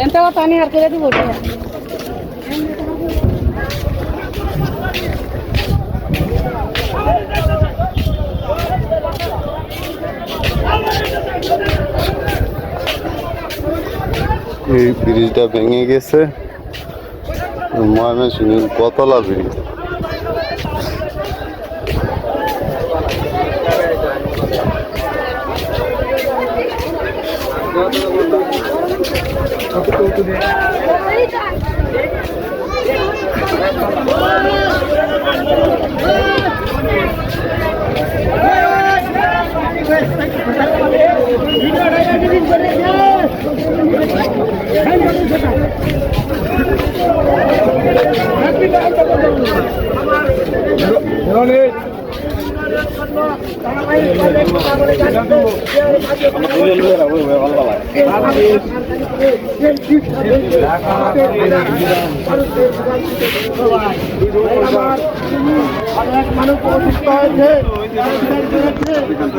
ఎంత పని హరకలేదు బోల్ এই ব্রিজটা ভেঙে গেছে ময়মনসিংহের কতলা ব্রিজ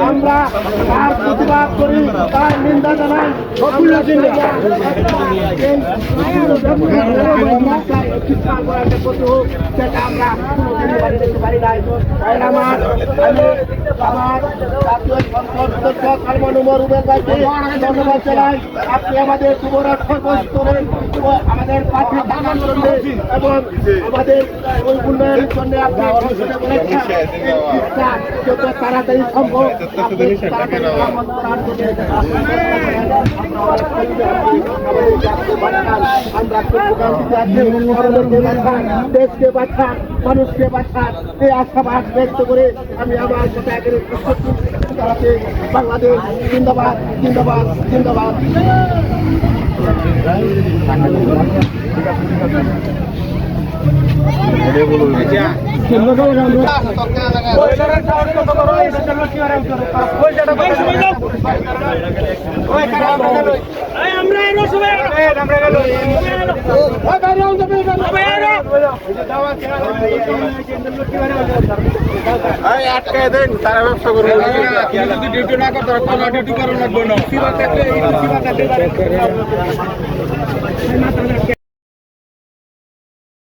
আমরা তার প্রতিবাদ করি তার নিন্দা জানাই আপনি আমাদের আমাদের পাশে থাকার জন্য এবং আমাদের ওই উন্নয়নের জন্য আপনি যত তাড়াতাড়ি সম্ভব দেশকে বাঁচান মানুষকে বাঁচান এই আশাবাদ ব্যক্ত করে আমি আমার সাথে বাংলাদেশ জিন্দাবাদ জিন্দাবাদ জিন্দাবাদ। আটকায় দেন তারা ব্যবসা করবে যদি ডিউটি না করতে ডিউটি করা লাগবে না।